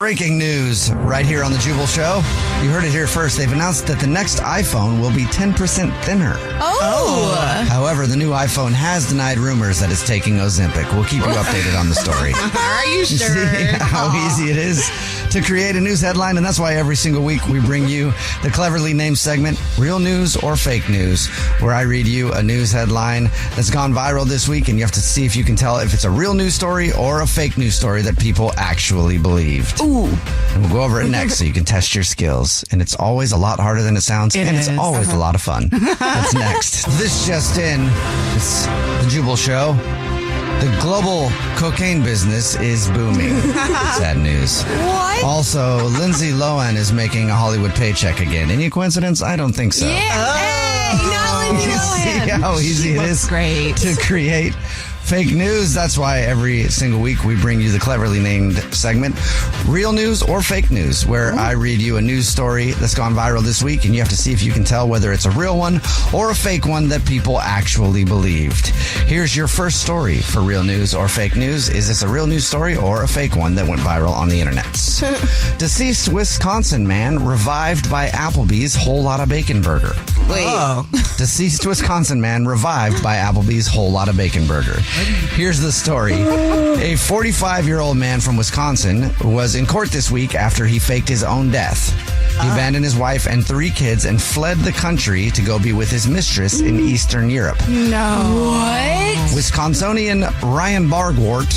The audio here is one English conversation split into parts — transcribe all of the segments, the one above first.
Breaking news right here on the Jubal Show. You heard it here first. They've announced that the next iPhone will be 10% thinner. Oh. However, the new iPhone has denied rumors that it's taking Ozempic. We'll keep you updated on the story. Are you sure? See how easy it is to create a news headline, and that's why every single week we bring you the cleverly named segment, Real News or Fake News, where I read you a news headline that's gone viral this week, and you have to see if you can tell if it's a real news story or a fake news story that people actually believed. Ooh. And we'll go over it next so you can test your skills. And it's always a lot harder than it sounds, and it's always a lot of fun. That's next. This just in, it's the Jubal Show. The global cocaine business is booming. Sad news. What? Also, Lindsay Lohan is making a Hollywood paycheck again. Any coincidence? I don't think so. Yeah. Hey, not Lindsay Lohan. See how easy it is great to create fake news. That's why every single week we bring you the cleverly named segment, Real News or Fake News, where I read you a news story that's gone viral this week, and you have to see if you can tell whether it's a real one or a fake one that people actually believed. Here's your first story for Real News or Fake News. Is this a real news story or a fake one that went viral on the internet? Deceased Wisconsin man revived by Applebee's Whole Lotta Bacon Burger. Wait. Oh. Deceased Wisconsin man revived by Applebee's Whole Lotta Bacon Burger. Here's the story. A 45-year-old man from Wisconsin was in court this week after he faked his own death. He abandoned his wife and 3 kids and fled the country to go be with his mistress in Eastern Europe. No. What? Wisconsinian Ryan Bargwart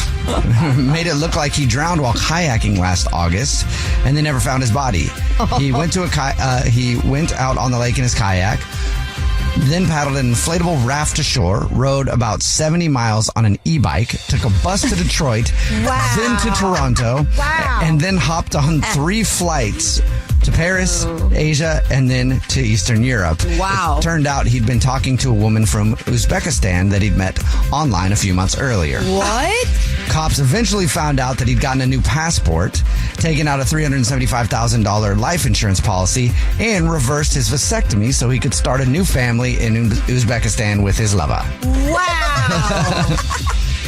made it look like he drowned while kayaking last August, and they never found his body. He went to he went out on the lake in his kayak, then paddled an inflatable raft to shore, rode about 70 miles on an e-bike, took a bus to Detroit, then to Toronto, and then hopped on 3 flights to Paris, Asia, and then to Eastern Europe. Wow. It turned out he'd been talking to a woman from Uzbekistan that he'd met online a few months earlier. What? Cops eventually found out that he'd gotten a new passport, taken out a $375,000 life insurance policy, and reversed his vasectomy so he could start a new family in Uzbekistan with his lover. Wow.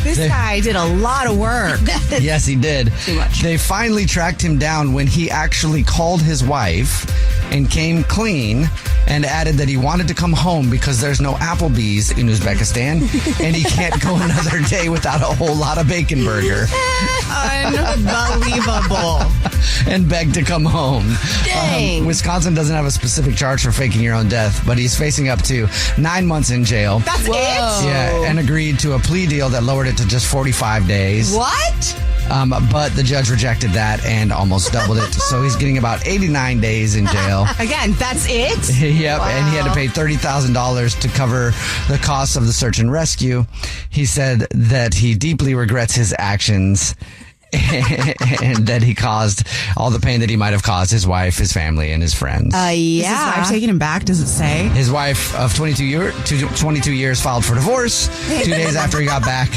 This guy did a lot of work. Yes, he did. Too much. They finally tracked him down when he actually called his wife and came clean and added that he wanted to come home because there's no Applebee's in Uzbekistan and he can't go another day without a whole lot of bacon burger. Unbelievable. And begged to come home. Dang. Wisconsin doesn't have a specific charge for faking your own death, but he's facing up to 9 months in jail. That's it? Yeah, and agreed to a plea deal that lowered it to just 45 days. What? But the judge rejected that and almost doubled it. So he's getting about 89 days in jail. Again, that's it? Yep, Wow. and he had to pay $30,000 to cover the costs of the search and rescue. He said that he deeply regrets his actions and that he caused all the pain that he might have caused his wife, his family, and his friends. Yeah. Is his wife taking him back? Does it say? His wife of 22 years filed for divorce 2 days after he got back.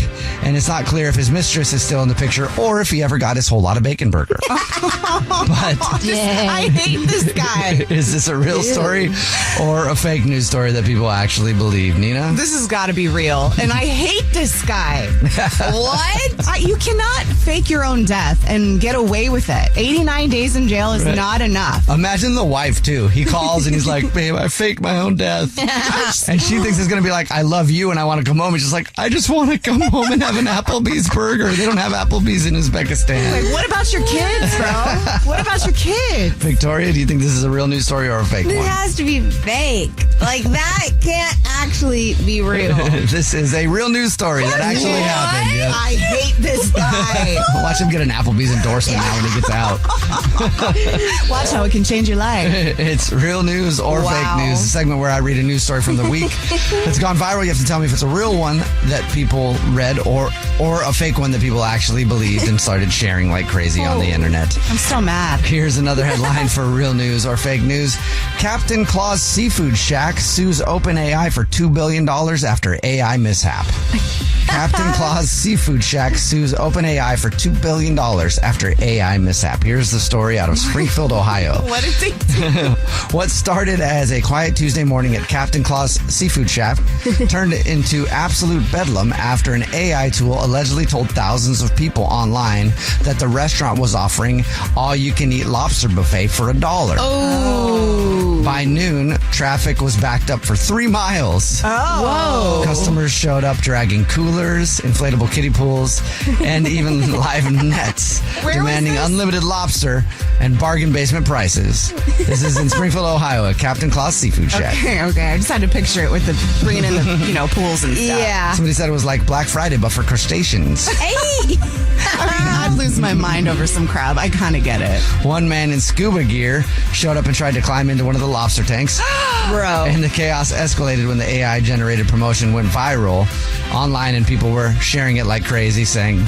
And it's not clear if his mistress is still in the picture or if he ever got his whole lot of bacon burger. But I hate this guy. Is this a real story or a fake news story that people actually believe, Nina? This has got to be real. And I hate this guy. What? You cannot fake your own death and get away with it. 89 days in jail is not enough. Imagine the wife, too. He calls and he's like, babe, I faked my own death. And she thinks it's going to be like, I love you and I want to come home. He's just like, I just want to come home and have an Applebee's burger. They don't have Applebee's in Uzbekistan. Like, what about your kids, bro? What about your kids? Victoria, do you think this is a real news story or a fake It one? has to be fake. Like, that can't actually be real. This is a real news story that actually happened. Yep. I hate this guy. Watch him get an Applebee's endorsement now when he gets out. Watch how it can change your life. It's real news or Wow. fake news, a segment where I read a news story from the week that's gone viral. You have to tell me if it's a real one that people read or a fake one that people actually believed and started sharing like crazy on the internet. I'm still mad. Here's another headline for real news or fake news. Captain Claus Seafood Shack sues OpenAI for $2 billion after AI mishap. Captain Claus Seafood Shack sues OpenAI for $2 billion after AI mishap. Here's the story out of Springfield, Ohio. What did they do? What started as a quiet Tuesday morning at Captain Claus Seafood Shack turned into absolute bedlam after an AI tool allegedly told thousands of people online that the restaurant was offering all-you-can-eat lobster buffet for $1. Oh. By noon, traffic was backed up for 3 miles. Oh. Whoa. Customers showed up dragging coolers, inflatable kiddie pools, and even live nets, demanding unlimited lobster and bargain basement prices. This is in Springfield, Ohio, at Captain Claus Seafood Shack. Okay. I just had to picture it with the bringing in the pools and stuff. Yeah. Somebody said it was like Black Friday, but for crustaceans. Hey. I'd lose my mind over some crab. I kind of get it. One man in scuba gear showed up and tried to climb into one of the lobster tanks. Bro. And the chaos escalated when the AI-generated promotion went viral online, and people were sharing it like crazy, saying,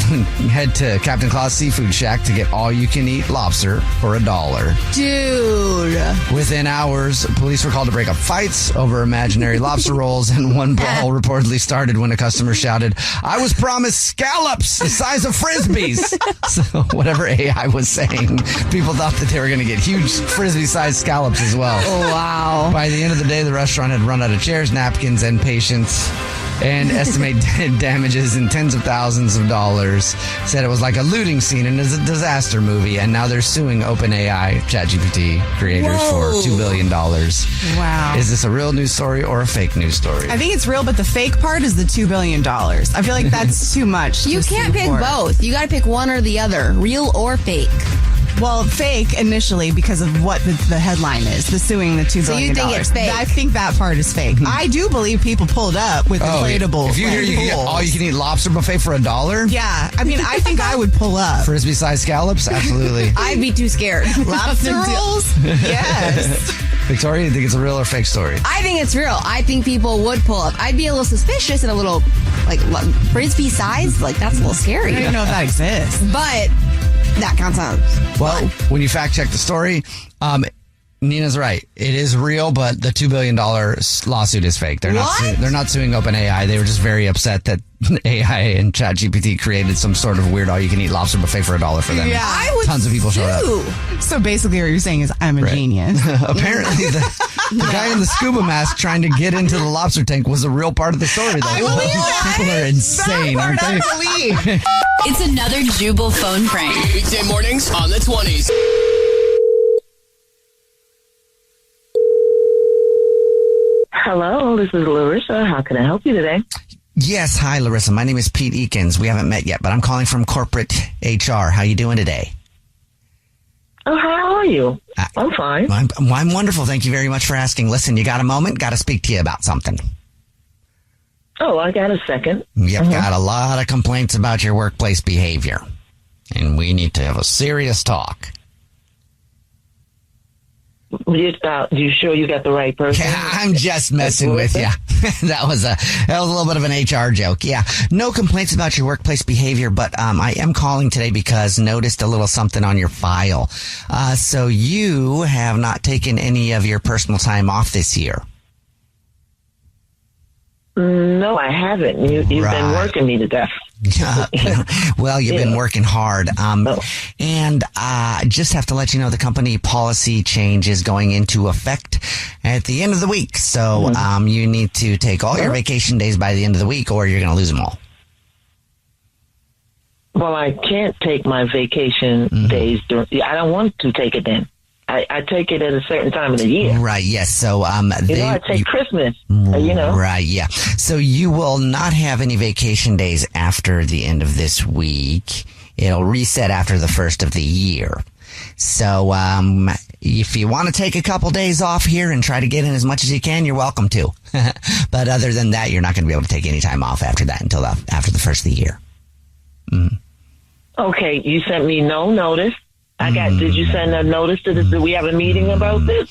head to Captain Claus Seafood Shack to get all-you-can-eat lobster for $1. Dude. Within hours, police were called to break up fights over imaginary lobster rolls, and one brawl reportedly started when a customer shouted, "I was promised scallops the size of Frisbees." So whatever AI was saying, people thought that they were going to get huge Frisbee-sized scallops as well. Oh, wow. By the end of the day, the restaurant had run out of chairs, napkins, and patience, and estimated damages in tens of thousands of dollars. Said it was like a looting scene in a disaster movie, and now they're suing OpenAI ChatGPT creators for $2 billion. Wow. Is this a real news story or a fake news story? I think it's real, but the fake part is the $2 billion. I feel like that's too much. You to can't sue pick for. both. You got to pick one or the other, real or fake. Well, fake initially because of what the headline is, the suing the $2 billion. So you think it's fake? I think that part is fake. I do believe people pulled up with inflatable If you hear you can get pools. all-you-can-eat lobster buffet for $1? Yeah, I mean, I think I would pull up. Frisbee-sized scallops? Absolutely. I'd be too scared. Lobster rolls? Yes. Victoria, you think it's a real or fake story? I think it's real. I think people would pull up. I'd be a little suspicious and a little, like, Frisbee size. Like, that's a little scary. I don't even know if that exists. But that counts out. Well, when you fact check the story, Nina's right. It is real, but the $2 billion lawsuit is fake. They're not suing OpenAI. They were just very upset that AI and ChatGPT created some sort of weird all-you-can-eat lobster buffet for $1 for them. Yeah, I would Tons of people showed up. So basically what you're saying is I'm a genius. Apparently, the guy in the scuba mask trying to get into the lobster tank was a real part of the story, though. People are insane, aren't they? It's another Jubal phone prank. Weekday mornings on the 20s. Hello, this is Larissa. How can I help you today? Yes, hi, Larissa. My name is Pete Eakins. We haven't met yet, but I'm calling from corporate HR. How you doing today? Oh, how are you? I'm fine. I'm wonderful. Thank you very much for asking. Listen, you got a moment? Got to speak to you about something. Oh, I got a second. You've got a lot of complaints about your workplace behavior, and we need to have a serious talk. You sure you got the right person? Yeah, I'm just messing with you. That was a little bit of an HR joke. Yeah, no complaints about your workplace behavior, but I am calling today because noticed a little something on your file. So you have not taken any of your personal time off this year. No, I haven't. You've been working me to death. Well, you've been working hard. And just have to let you know the company policy change is going into effect at the end of the week. So you need to take all your vacation days by the end of the week or you're going to lose them all. Well, I can't take my vacation days. I don't want to take it then. I take it at a certain time of the year. Right, yes. So, I take Christmas, Right, yeah. So you will not have any vacation days after the end of this week. It'll reset after the first of the year. So, if you want to take a couple days off here and try to get in as much as you can, you're welcome to. But other than that, you're not going to be able to take any time off after that until after the first of the year. Okay, you sent me no notice. Did you send a notice to this? Do we have a meeting about this?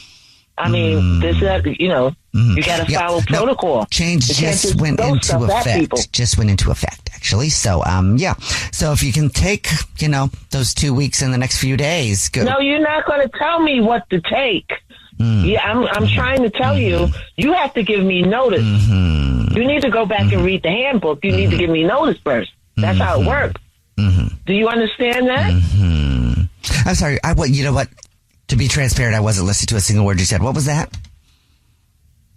I mean, this, you know, you got to follow protocol. Change You can't just went throw into stuff at people. effect. Just went into effect, actually. So, yeah. So if you can take, you know, those 2 weeks in the next few days, go. No, you're not going to tell me what to take. Yeah, I'm trying to tell you. You have to give me notice. You need to go back and read the handbook. You need to give me notice first. That's how it works. Do you understand that? I'm sorry. You know what? To be transparent, I wasn't listening to a single word you said. What was that?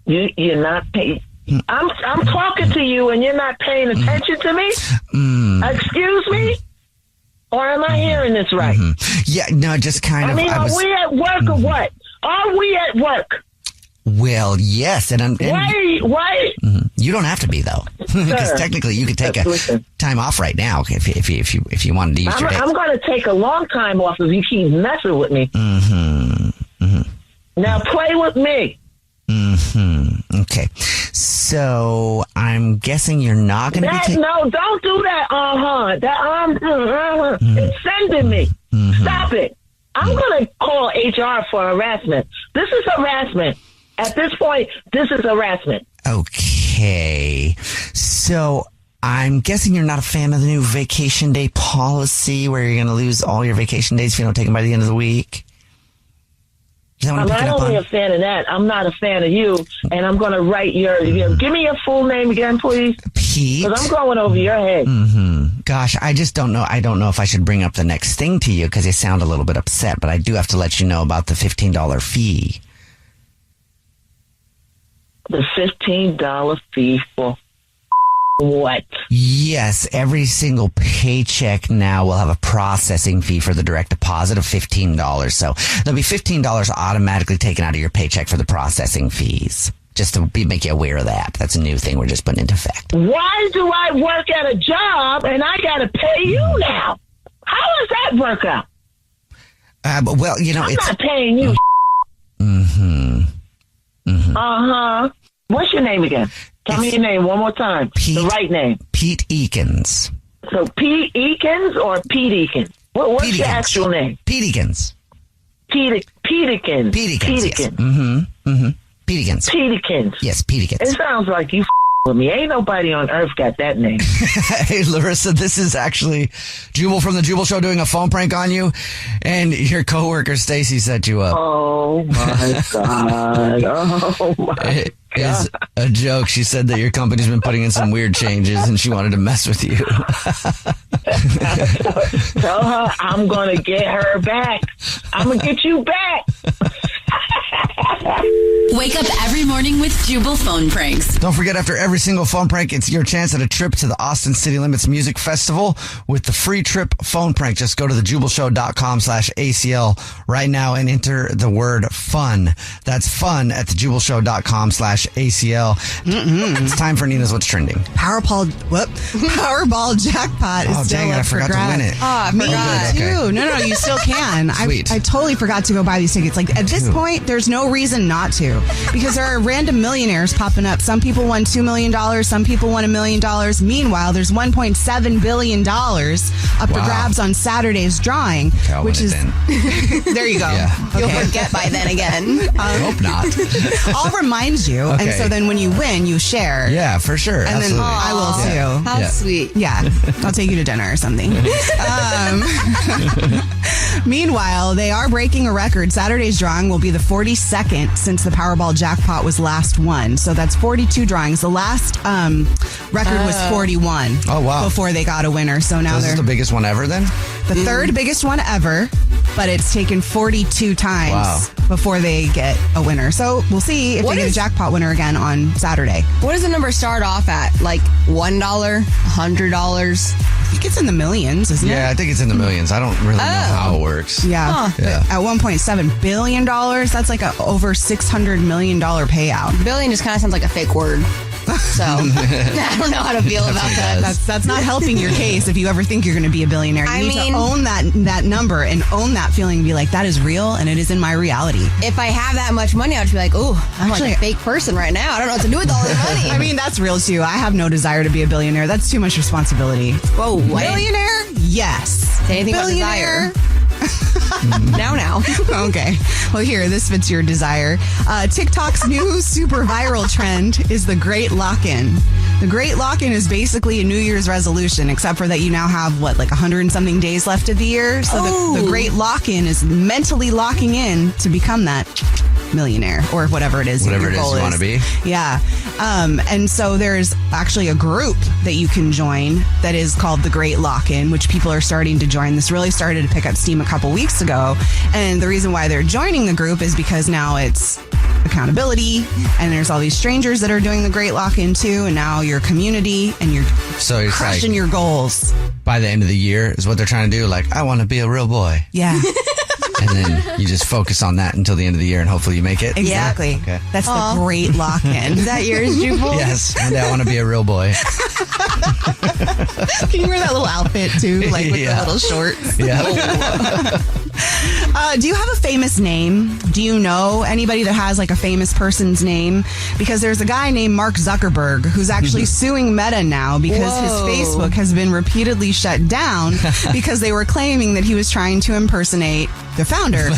You're not paying. I'm talking to you and you're not paying attention to me? Excuse me? Or am I hearing this right? Yeah, no, just kind of. I mean, are we at work or what? Are we at work? Well, yes, and Why? you don't have to be though, because technically you could take a time off right now if you wanted to use your day. I'm going to take a long time off if you keep messing with me. Now play with me. Okay, so I'm guessing you're not going to be taking. No, don't do that. It's sending me. Stop it. I'm going to call HR for harassment. This is harassment. At this point, this is harassment. Okay. So I'm guessing you're not a fan of the new vacation day policy where you're going to lose all your vacation days if you don't take them by the end of the week. Is that what I'm I'm picking not up only on? a fan of that, I'm not a fan of you, and I'm going to write your give me your full name again, please. Pete? Because I'm going over your head. Gosh, I just don't know. I don't know if I should bring up the next thing to you because you sound a little bit upset, but I do have to let you know about the $15 fee. The $15 fee for what? Yes, every single paycheck now will have a processing fee for the direct deposit of $15. So there'll be $15 automatically taken out of your paycheck for the processing fees. Just to make you aware of that. That's a new thing we're just putting into effect. Why do I work at a job and I got to pay you now? How does that work out? Well, you know, I'm not paying you. What's your name again? Tell me your name one more time. The right name. Pete Eakins. So Pete Eakins or Pete Eakins? What's Pete your Eakins. actual name? Pete Eakins. Petekins. Petekins. Yes. Petekins. Petekins. Yes, Petekins. It sounds like you with me. Ain't nobody on earth got that name. Hey, Larissa, this is actually Jubal from the Jubal Show doing a phone prank on you, and your coworker Stacy set you up. Oh my God. Oh my It is a joke. She said that your company's been putting in some weird changes, and she wanted to mess with you. Tell her I'm going to get her back. I'm going to get you back. Wake up every morning with Jubal Phone Pranks. Don't forget, after every single phone prank, it's your chance at a trip to the Austin City Limits Music Festival with the free trip phone prank. Just go to thejubalshow.com/ACL right now and enter the word fun. That's fun at thejubalshow.com/ACL. It's time for Nina's What's Trending. Powerball jackpot is Oh, still dang it, up I for forgot to grabs. win it. Oh, I Me forgot. too. Okay. No, you still can. Sweet. I totally forgot to go buy these tickets. Like at this point, there's no reason not to, because there are random millionaires popping up. Some people won $2 million. Some people won $1 million. Meanwhile, there's $1.7 billion up for grabs on Saturday's drawing, I'll which win is it then. there you go. Yeah. Okay. You'll forget by then again. I hope not. I'll remind you, and Okay. so then when you win, you share. Yeah, for sure. And then Absolutely. I will too. How Yeah. sweet. Yeah, I'll take you to dinner or something. Meanwhile, they are breaking a record. Saturday's drawing will be the 42nd since the Powerball jackpot was last won. So that's 42 drawings. The last record was 41. Oh, wow. Before they got a winner. So now This they're is the biggest one ever then? the third biggest one ever, but it's taken 42 times Wow. before they get a winner. So we'll see if What they get a is- jackpot winner again on Saturday. What does the number start off at? Like $1, $100? I think it's in the millions, isn't it? Yeah, I think it's in the millions. I don't really know how it works. Yeah. Yeah. At $1.7 billion, that's like a over $600 million payout. Billion just kind of sounds like a fake word. So I don't know how to feel about that. That's not helping your case if you ever think you're going to be a billionaire. You I need mean- to own that number and own that feeling and be like, that is real and it is in my reality. If I have that much money, I'd just be like, oh, I'm Actually- like a fake person right now. I don't know what to do with all this money. I mean, that's real too. I have no desire to be a billionaire. That's too much responsibility. Whoa, what? Millionaire? Yes. Say anything about Billionaire? desire. Now. Okay. Well, here, this fits your desire. TikTok's new super viral trend is the Great Lock-In. The Great Lock-In is basically a New Year's resolution, except for that you now have, 100 and something days left of the year. So the Great Lock-In is mentally locking in to become that millionaire or whatever it is. Whatever it is you want to be. Yeah. And so there's actually a group that you can join that is called the Great Lock-In, which people are starting to join. This really started to pick up steam a couple weeks ago. And the reason why they're joining the group is because now it's accountability and there's all these strangers that are doing the Great Lock-In too. And now your community and you're crushing your goals. By the end of the year is what they're trying to do. Like, I want to be a real boy. Yeah. And then you just focus on that until the end of the year and hopefully you make it. Exactly. Okay. That's the Great Lock-In. Is that yours, Jubal? Yes. One day I want to be a real boy. Can you wear that little outfit too? Like with the little shorts? Yeah. Do you have a famous name? Do you know anybody that has like a famous person's name? Because there's a guy named Mark Zuckerberg who's actually suing Meta now because his Facebook has been repeatedly shut down because they were claiming that he was trying to impersonate the founder,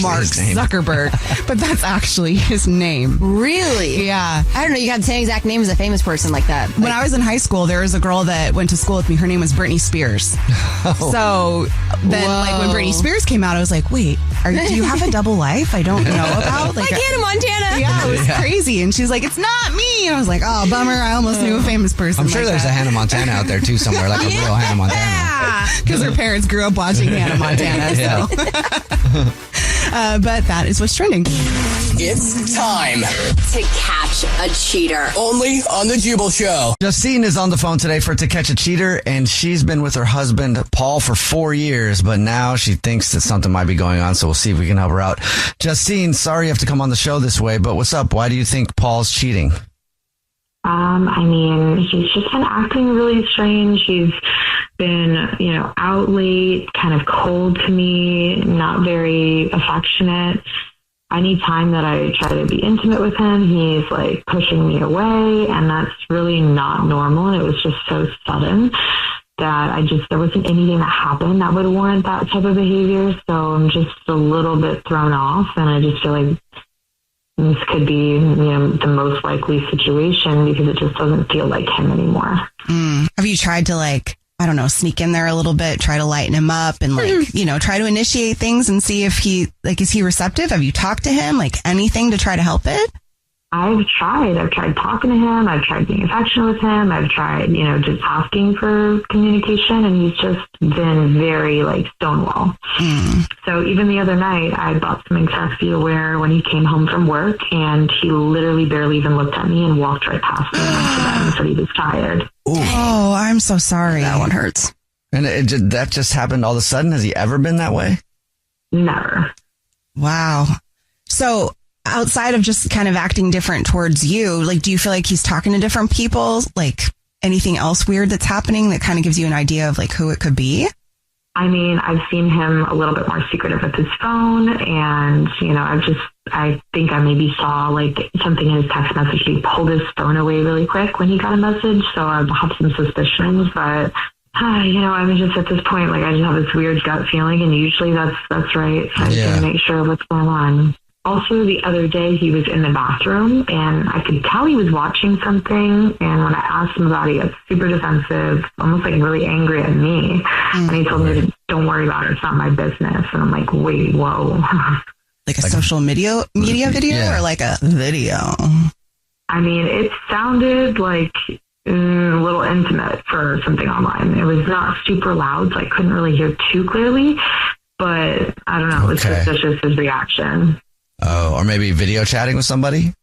Mark Zuckerberg. But that's actually his name. Really? Yeah. I don't know. You got the same exact name as a famous person like that. When I was in high school, there was a girl that went to school with me. Her name was Britney Spears. So then, when Britney Spears came out, I was like, wait, do you have a double life I don't know about? Like Hannah Montana. Yeah, it was crazy. And she's like, it's not me. And I was like, oh, bummer. I almost knew a famous person. I'm sure there's a Hannah Montana out there too somewhere, like a real Hannah Montana. Yeah, because her parents grew up watching Hannah Montana. Yeah. So. But that is what's trending. It's time To catch a cheater. only on the Jubal Show. Justine is on the phone today for To Catch a Cheater, and she's been with her husband, Paul, for 4 years, but now she thinks that something might be going on, so we'll see if we can help her out. Justine, sorry you have to come on the show this way, but what's up? Why do you think Paul's cheating? He's just been acting really strange. He's been, out late, kind of cold to me, not very affectionate. Any time that I try to be intimate with him, he's like pushing me away, and that's really not normal. And it was just so sudden that there wasn't anything that happened that would warrant that type of behavior. So I'm just a little bit thrown off, and I just feel like this could be, the most likely situation because it just doesn't feel like him anymore. Have you tried to sneak in there a little bit, try to lighten him up and try to initiate things and see if he, is he receptive? Have you talked to him? Anything to try to help it? I've tried talking to him. I've tried being affectionate with him. I've tried, just asking for communication, and he's just been very stonewall. So even the other night, I bought some excess to wear when he came home from work, and he literally barely even looked at me and walked right past me and said he was tired. Ooh. Oh, I'm so sorry. That one hurts. And that just happened all of a sudden? Has he ever been that way? Never. Wow. So outside of just kind of acting different towards you, do you feel like he's talking to different people? Anything else weird that's happening that kind of gives you an idea of who it could be? I've seen him a little bit more secretive with his phone, and, I think I maybe saw something in his text message. He pulled his phone away really quick when he got a message, so I have some suspicions, but I'm just at this point, I just have this weird gut feeling, and usually that's right. So I just want to make sure what's going on. Also, the other day, he was in the bathroom, and I could tell he was watching something, and when I asked him about it, he got super defensive, almost really angry at me, and he told me, don't worry about it, it's not my business, and I'm like, wait, whoa. A social media video or a video? It sounded like a little intimate for something online. It was not super loud, so I couldn't really hear too clearly, but I don't know, it was suspicious, his reaction. Oh, or maybe video chatting with somebody?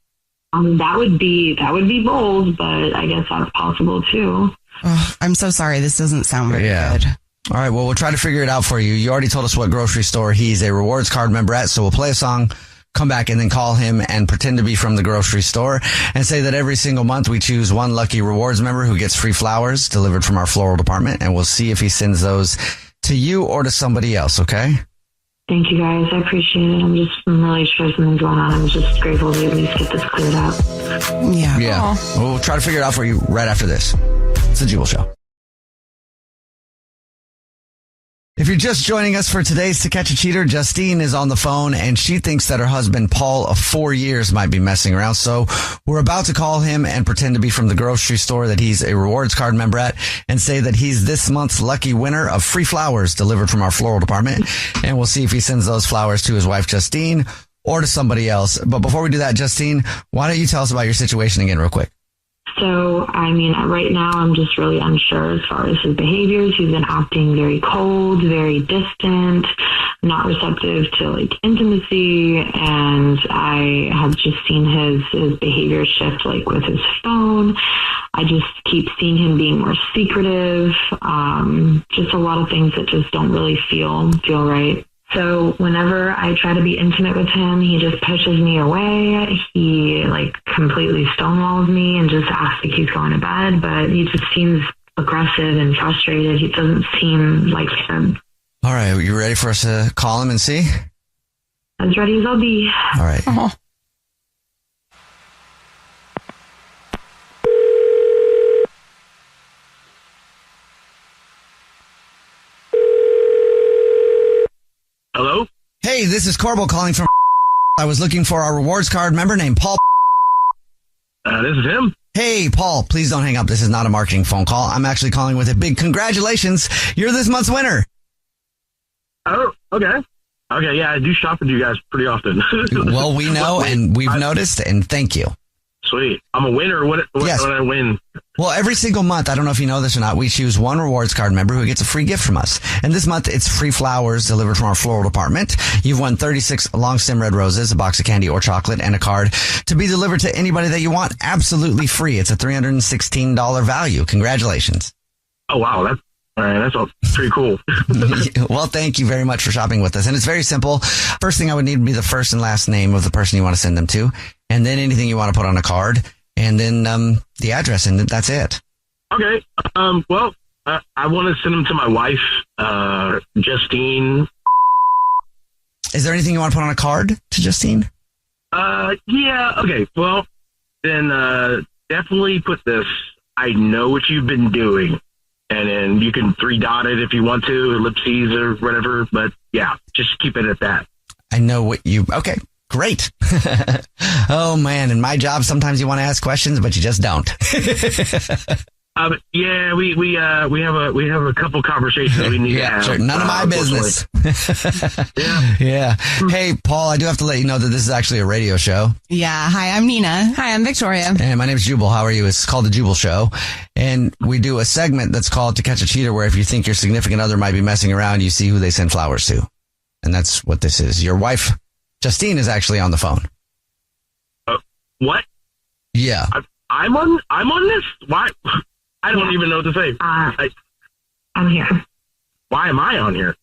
That would be bold, but I guess that's possible too. Oh, I'm so sorry. This doesn't sound very good. All right, well, we'll try to figure it out for you. You already told us what grocery store he's a rewards card member at, so we'll play a song, come back, and then call him and pretend to be from the grocery store and say that every single month we choose one lucky rewards member who gets free flowers delivered from our floral department, and we'll see if he sends those to you or to somebody else, okay? Thank you, guys. I appreciate it. I'm really sure something's going on. I'm just grateful to at least get this cleared up. Yeah. Yeah. Well, we'll try to figure it out for you right after this. It's the Jubal Show. If you're just joining us for today's To Catch a Cheater, Justine is on the phone and she thinks that her husband, Paul, of 4 years, might be messing around. So we're about to call him and pretend to be from the grocery store that he's a rewards card member at and say that he's this month's lucky winner of free flowers delivered from our floral department. And we'll see if he sends those flowers to his wife, Justine, or to somebody else. But before we do that, Justine, why don't you tell us about your situation again real quick? So, I mean, right now I'm just really unsure as far as his behaviors. He's been acting very cold, very distant, not receptive to like intimacy. And I have just seen his behavior shift like with his phone. I just keep seeing him being more secretive. Just a lot of things that just don't really feel right. So whenever I try to be intimate with him, he just pushes me away. He like completely stonewalls me and just acts like he's going to bed, but he just seems aggressive and frustrated. He doesn't seem like him. All right. You ready for us to call him and see? As ready as I'll be. All right. Oh. Hello? Hey, this is Corbo calling from I was looking for our rewards card member named Paul. This is him. Hey, Paul, please don't hang up. This is not a marketing phone call. I'm actually calling with a big congratulations. You're this month's winner. Oh, okay. Okay, yeah, I do shop with you guys pretty often. Well, we know and we've noticed, and thank you. Sweet. I'm a winner. What Yes. when I win? Well, every single month, I don't know if you know this or not, we choose one rewards card member who gets a free gift from us. And this month, it's free flowers delivered from our floral department. You've won 36 long stem red roses, a box of candy or chocolate, and a card to be delivered to anybody that you want absolutely free. It's a $316 value. Congratulations. Oh, wow. That's all pretty cool. Well, thank you very much for shopping with us. And it's very simple. First thing I would need would be the first and last name of the person you want to send them to, and then anything you want to put on a card, and then the address, and that's it. Okay. Well, I want to send them to my wife, Justine. Is there anything you want to put on a card to Justine? Yeah. Okay. Well, then definitely put this. I know what you've been doing. And then you can 3-dot it if you want to, ellipses or whatever. But yeah, just keep it at that. I know what you... Okay, great. Oh, man. In my job, sometimes you want to ask questions, but you just don't. Yeah, we have a couple conversations we need to have. Sure. None of my business. Yeah. Hey, Paul, I do have to let you know that this is actually a radio show. Yeah. Hi, I'm Nina. Hi, I'm Victoria. And my name's Jubal. How are you? It's called the Jubal Show. And we do a segment that's called To Catch a Cheater, where if you think your significant other might be messing around, you see who they send flowers to. And that's what this is. Your wife, Justine, is actually on the phone. What? Yeah. I'm on this? Why? I don't even know what to say. I'm here. Why am I on here?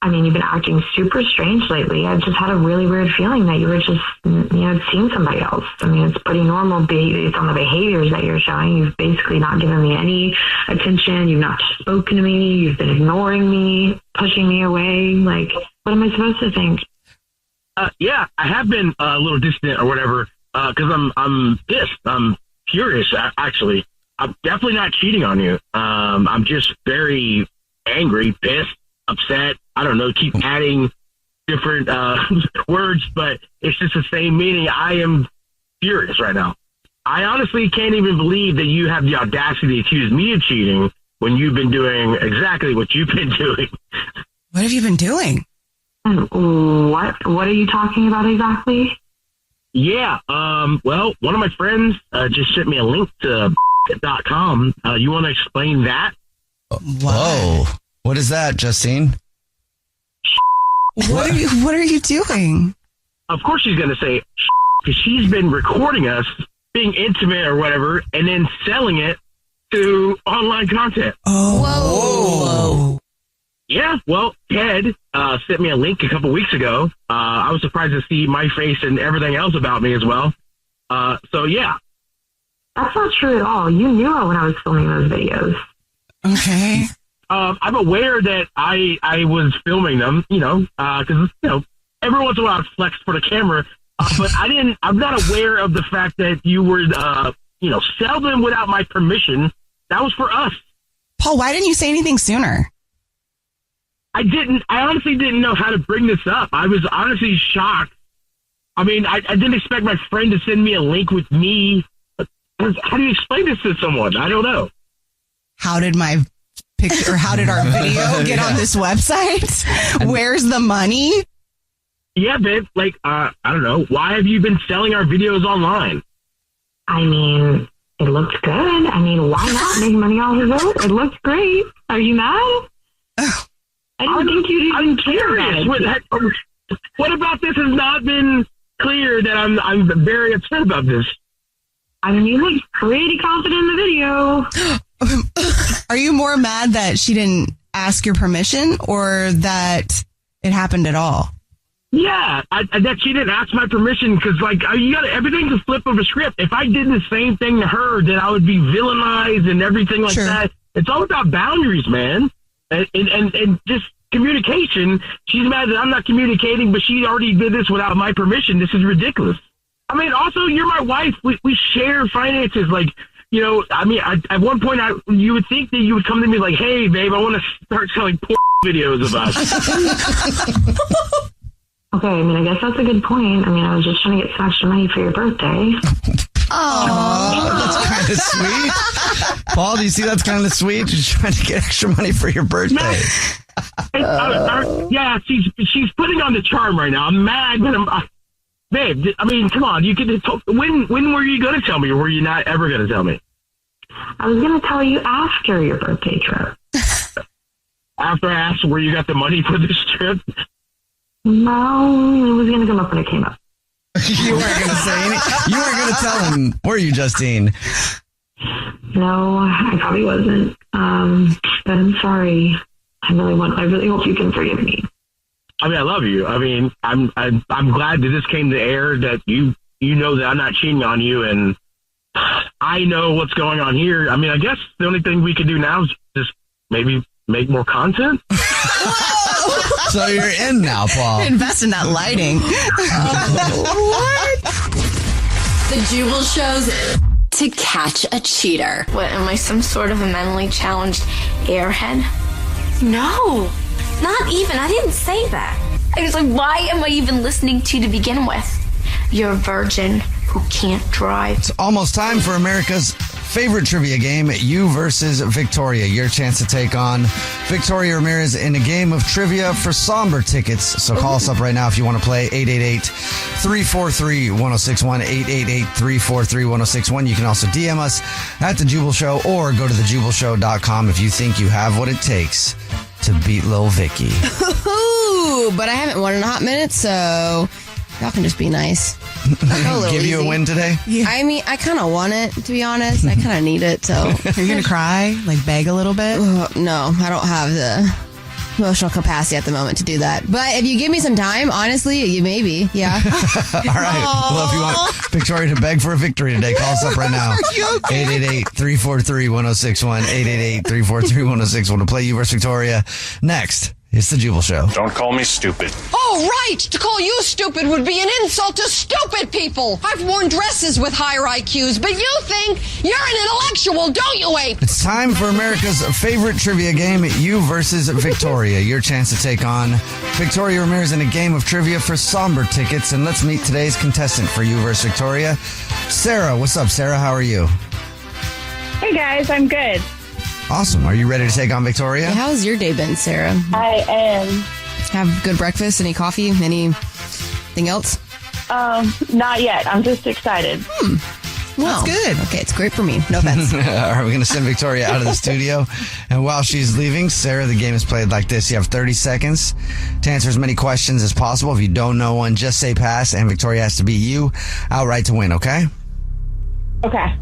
I mean, you've been acting super strange lately. I've just had a really weird feeling that you were just, seeing somebody else. I mean, it's pretty normal based on the behaviors that you're showing. You've basically not given me any attention. You've not spoken to me. You've been ignoring me, pushing me away. Like, what am I supposed to think? Yeah, I have been a little distant or whatever, because I'm pissed. I'm furious, actually. I'm definitely not cheating on you. I'm just very angry, pissed, upset. I don't know, keep adding different words, but it's just the same meaning. I am furious right now. I honestly can't even believe that you have the audacity to accuse me of cheating when you've been doing exactly what you've been doing. What have you been doing? What are you talking about exactly? Yeah, well, one of my friends just sent me a link to .com. You want to explain that? Whoa. What is that, Justine? What are you doing? Of course she's going to say, because she's been recording us being intimate or whatever, and then selling it to online content. Oh. Whoa. Yeah, well, Ted sent me a link a couple weeks ago. I was surprised to see my face and everything else about me as well. So, yeah. That's not true at all. You knew when I was filming those videos. Okay. I'm aware that I was filming them, because, every once in a while I flex for the camera, but I'm not aware of the fact that you would, sell them without my permission. That was for us. Paul, why didn't you say anything sooner? I honestly didn't know how to bring this up. I was honestly shocked. I mean, I didn't expect my friend to send me a link with me. How do you explain this to someone? I don't know. How did my picture, or how did our video get on this website? Where's the money? Yeah, babe. Like, I don't know. Why have you been selling our videos online? I mean, it looked good. I mean, why not make money off of it? It looks great. Are you mad? I didn't think you'd even care about it. What about this has not been clear that I'm very upset about this? I mean, you look pretty confident in the video. Are you more mad that she didn't ask your permission, or that it happened at all? Yeah, that she didn't ask my permission, because like everything's a flip of a script. If I did the same thing to her, then I would be villainized and everything like that. It's all about boundaries, man, and just communication. She's mad that I'm not communicating, but she already did this without my permission. This is ridiculous. I mean, also, you're my wife. We share finances. Like, you know, I mean, at one point, you would think that you would come to me like, hey, babe, I want to start selling porn videos of us. Okay, I mean, I guess that's a good point. I mean, I was just trying to get some extra money for your birthday. Oh, that's kind of sweet. Paul, do you see that's kind of sweet? Just trying to get extra money for your birthday. Yeah, she's putting on the charm right now. I'm mad, but babe, I mean, come on. You could. When were you going to tell me, or were you not ever going to tell me? I was going to tell you after your birthday trip. After I asked where you got the money for this trip? No, it was going to come up when it came up. You weren't going to say anything. You weren't going to tell him, were you, Justine? No, I probably wasn't. But I'm sorry. I really hope you can forgive me. I mean, I love you. I mean, I'm glad that this came to air, that you know that I'm not cheating on you, and I know what's going on here. I mean, I guess the only thing we can do now is just maybe make more content. So you're in now, Paul. Invest in that lighting. What? The Jubal Show's to catch a cheater. What, am I some sort of a mentally challenged airhead? No, not even. I didn't say that. I was like, why am I even listening to you to begin with? You're a virgin who can't drive. It's almost time for America's favorite trivia game, You versus Victoria. Your chance to take on Victoria Ramirez in a game of trivia for somber tickets. So call us up right now if you want to play. 888-343-1061, 888-343-1061. You can also DM us at The Jubal Show, or go to thejubalshow.com if you think you have what it takes to beat Lil Vicky. But I haven't won in a hot minute, so y'all can just be nice. Give you a win today? Yeah. I mean, I kind of want it, to be honest. I kind of need it, so. Are you going to cry? Like, beg a little bit? No, I don't have the emotional capacity at the moment to do that. But if you give me some time, honestly, you maybe, yeah. All right. Aww. Well, if you want Victoria to beg for a victory today, call us up right now. 888-343-1061, 888-343-1061 to play You versus Victoria. Next, it's The Jubal Show. Don't call me stupid. Oh, right. To call you stupid would be an insult to stupid people. I've worn dresses with higher IQs, but you think you're an intellectual, don't you, Ape? It's time for America's favorite trivia game, You versus Victoria. Your chance to take on Victoria Ramirez in a game of trivia for somber tickets. And let's meet today's contestant for You versus Victoria, Sarah. What's up, Sarah? How are you? Hey, guys. I'm good. Awesome. Are you ready to take on Victoria? Yeah, how's your day been, Sarah? I am. Have good breakfast? Any coffee? Anything else? Not yet. I'm just excited. Well, that's good. Okay, it's great for me. No offense. All right, we're going to send Victoria out of the studio. And while she's leaving, Sarah, the game is played like this. You have 30 seconds to answer as many questions as possible. If you don't know one, just say pass, and Victoria has to beat you outright to win, okay? Okay.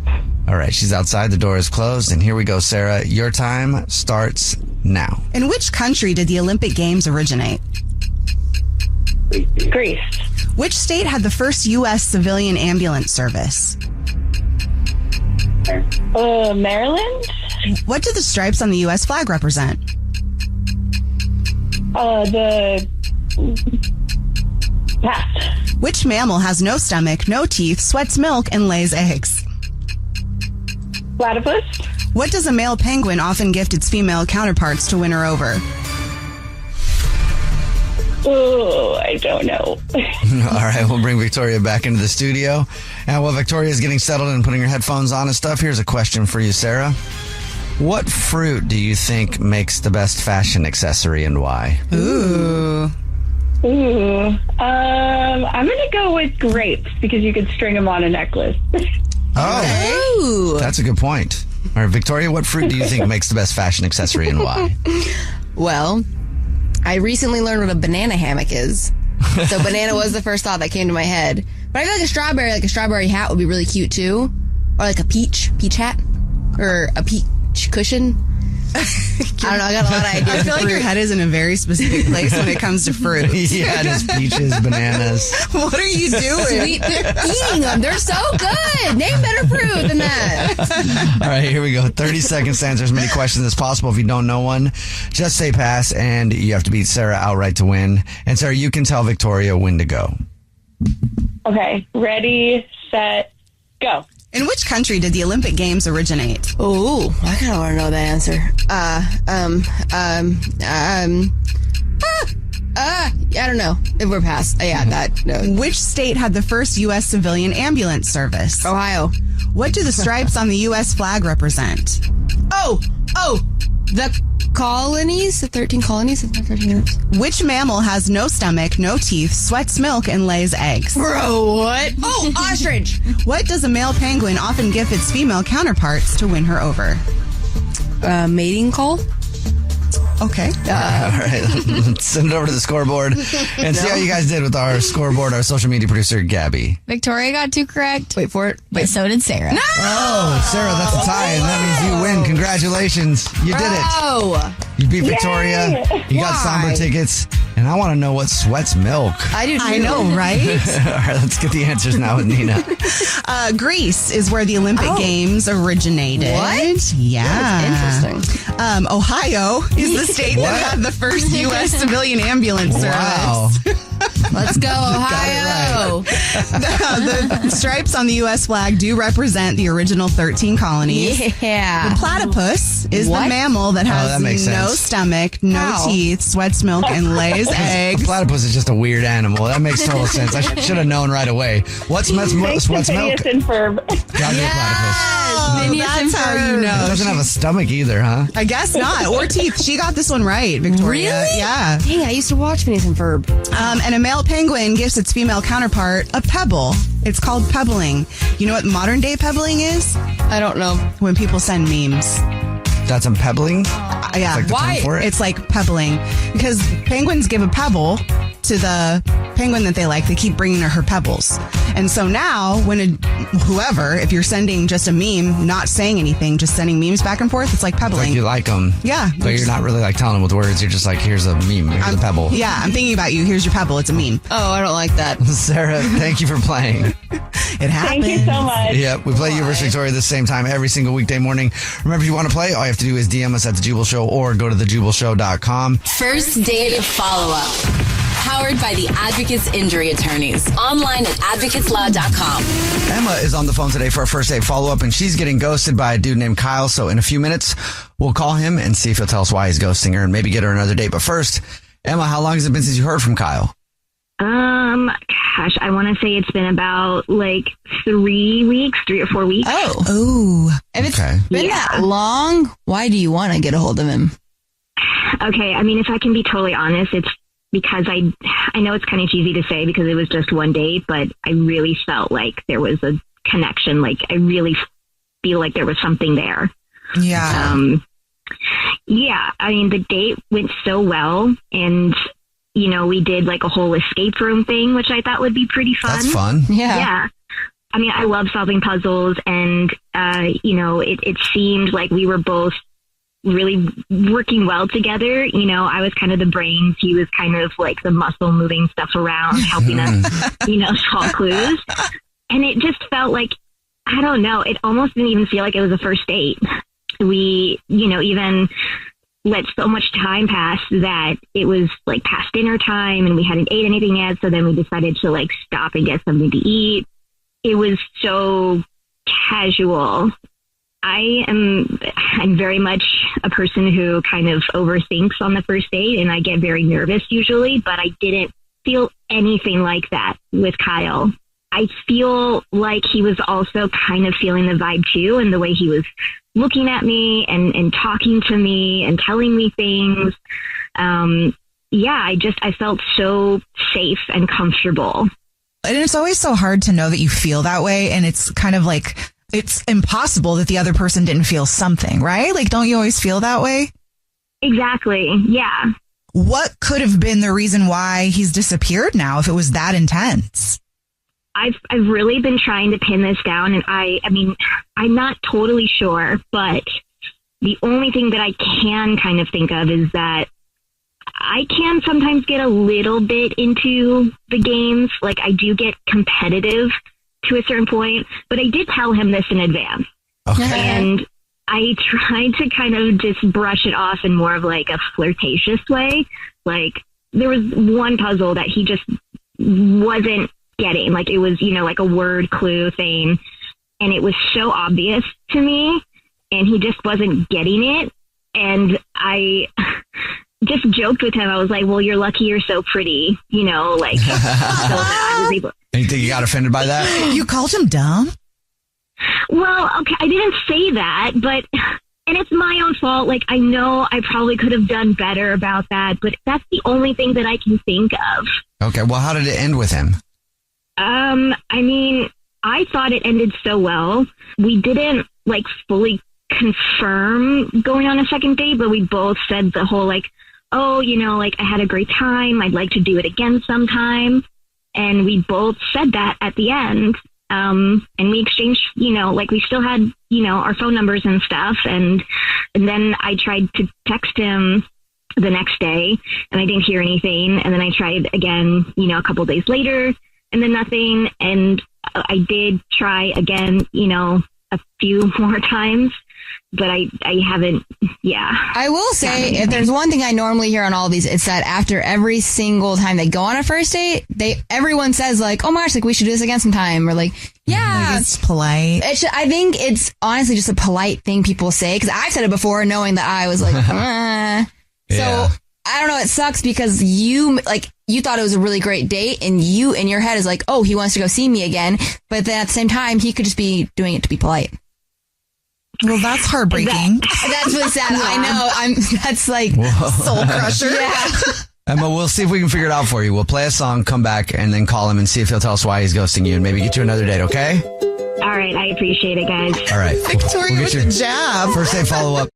All right, she's outside. The door is closed. And here we go, Sarah. Your time starts now. In which country did the Olympic Games originate? Greece. Which state had the first U.S. civilian ambulance service? Maryland. What do the stripes on the U.S. flag represent? The pass. Which mammal has no stomach, no teeth, sweats milk, and lays eggs? Platypus. What does a male penguin often gift its female counterparts to win her over? Oh, I don't know. All right, we'll bring Victoria back into the studio. And while Victoria's getting settled and putting her headphones on and stuff, here's a question for you, Sarah. What fruit do you think makes the best fashion accessory and why? Ooh. I'm going to go with grapes because you could string them on a necklace. Oh, that's a good point. All right, Victoria, what fruit do you think makes the best fashion accessory and why? Well, I recently learned what a banana hammock is. So banana was the first thought that came to my head. But I feel like a strawberry hat would be really cute too. Or like a peach hat. Or a peach cushion. I don't know, I got a lot of ideas. I feel like your head is in a very specific place when it comes to fruit. Yeah, just peaches, bananas. What are you doing? Sweet, they're eating them. They're so good. Name better fruit than that. All right, here we go. 30 seconds to answer as many questions as possible. If you don't know one, just say pass, and you have to beat Sarah outright to win. And Sarah, you can tell Victoria when to go. Okay, ready, set, go. In which country did the Olympic Games originate? Oh, I kind of want to know the answer. I don't know. If we're past. Yeah, that. No. Which state had the first U.S. civilian ambulance service? Ohio. What do the stripes on the U.S. flag represent? Oh, the colonies, the 13 colonies. Which mammal has no stomach, no teeth, sweats milk, and lays eggs? Bro, what? Oh, ostrich. What does a male penguin often give its female counterparts to win her over? Mating call. Okay. All right, let's send it over to the scoreboard and see how you guys did with our scoreboard. Our social media producer, Gabby. Victoria got 2 correct. Wait for it. But so did Sarah. No! Oh, Sarah, that's a tie, and that means you win. Congratulations. You did it. Oh. You beat Victoria. You got somber tickets. And I want to know what sweats milk. I do too. I know, right? All right, let's get the answers now with Nina. Greece is where the Olympic Games originated. What? Yeah. That's interesting. Ohio is the state that had the first U.S. civilian ambulance service. Wow. Let's go, Ohio. The stripes on the U.S. flag do represent the original 13 colonies. Yeah. The platypus is What? the mammal that has that makes no sense. stomach, no How? teeth, sweats milk, and lays A eggs. platypus is just a weird animal. That makes total sense. I should have known right away. What sweats milk? Thanks to Phineas and Ferb. Gotta be a platypus. Phineas That's and how you Ferb. know. It doesn't have a stomach either, huh? I guess not. Or teeth. She got this one right, Victoria. Really? Yeah. Dang, I used to watch Phineas and Ferb. And a male penguin gives its female counterpart a pebble. It's called pebbling. You know what modern day pebbling is? I don't know. When people send memes. That's a pebbling? Yeah. Like the term for it? It's like pebbling. Because penguins give a pebble to the penguin that they like. They keep bringing her pebbles. And so now, when whoever, if you're sending just a meme, not saying anything, just sending memes back and forth, it's like pebbling. Like you like them. Yeah. But you're not really like telling them with words. You're just like, here's a meme. Here's a pebble. Yeah, I'm thinking about you. Here's your pebble. It's a meme. Oh, I don't like that. Sarah, thank you for playing. It happens. Thank you so much. Yeah, we play you versus Victoria the same time every single weekday morning. Remember, if you want to play, all you have to do is DM us at The Jubal Show or go to thejubalshow.com. First date follow-up. Powered by the Advocates Injury Attorneys. Online at advocateslaw.com. Emma is on the phone today for a first date follow-up, and she's getting ghosted by a dude named Kyle. So in a few minutes, we'll call him and see if he'll tell us why he's ghosting her and maybe get her another date. But first, Emma, how long has it been since you heard from Kyle? Gosh, I want to say it's been about like 3 weeks, 3 or 4 weeks. Oh. If it's been that long, why do you want to get a hold of him? Okay, I mean, if I can be totally honest, it's because I know it's kind of cheesy to say because it was just one date, but I really felt like there was a connection. Like I really feel like there was something there. Yeah. Yeah, I mean, the date went so well, and you know, we did like a whole escape room thing, which I thought would be pretty fun. That's fun. Yeah. I mean, I love solving puzzles, and you know, it seemed like we were both really working well together. You know, I was kind of the brains. He was kind of like the muscle moving stuff around, helping us, you know, solve clues. And it just felt like, I don't know, it almost didn't even feel like it was a first date. We, you know, even let so much time pass that it was like past dinner time and we hadn't ate anything yet. So then we decided to like stop and get something to eat. It was so casual. I'm very much a person who kind of overthinks on the first date, and I get very nervous usually, but I didn't feel anything like that with Kyle. I feel like he was also kind of feeling the vibe too, and the way he was looking at me and talking to me and telling me things. I felt so safe and comfortable. And it's always so hard to know that you feel that way. And it's kind of like, it's impossible that the other person didn't feel something, right? Like, don't you always feel that way? Exactly. Yeah. What could have been the reason why he's disappeared now if it was that intense? I've really been trying to pin this down, and I mean, I'm not totally sure, but the only thing that I can kind of think of is that I can sometimes get a little bit into the games. Like, I do get competitive to a certain point, but I did tell him this in advance. Okay. And I tried to kind of just brush it off in more of like a flirtatious way. Like, there was one puzzle that he just wasn't getting. Like, it was, like a word clue thing. And it was so obvious to me, and he just wasn't getting it. And I just joked with him. I was like, well, you're lucky you're so pretty, like. So that I was able. And you think you got offended by that? You called him dumb? Well, okay, I didn't say that, but, and it's my own fault. Like, I know I probably could have done better about that, but that's the only thing that I can think of. Okay, well, how did it end with him? I mean, I thought it ended so well. We didn't, like, fully confirm going on a second date, but we both said the whole, like, oh, like, I had a great time. I'd like to do it again sometime. And we both said that at the end. And we exchanged, like, we still had, our phone numbers and stuff. And then I tried to text him the next day, and I didn't hear anything. And then I tried again, a couple days later, and then nothing. And I did try again, a few more times, but I haven't, I will say, if there's one thing I normally hear on all of these, it's that after every single time they go on a first date, everyone says, like, oh my gosh, like, we should do this again sometime, or like, yeah. Like, it's polite. I think it's honestly just a polite thing people say, because I've said it before knowing that I was like, Yeah. So I don't know, it sucks because you thought it was a really great date, and you in your head is like, oh, he wants to go see me again, but then at the same time he could just be doing it to be polite. Well, that's heartbreaking. That's really sad. I know. That's like soul crusher. Yeah. Emma, we'll see if we can figure it out for you. We'll play a song, come back, and then call him and see if he'll tell us why he's ghosting you, and maybe get you another date, okay? All right. I appreciate it, guys. All right. Victoria We'll with get the jab. First date follow-up.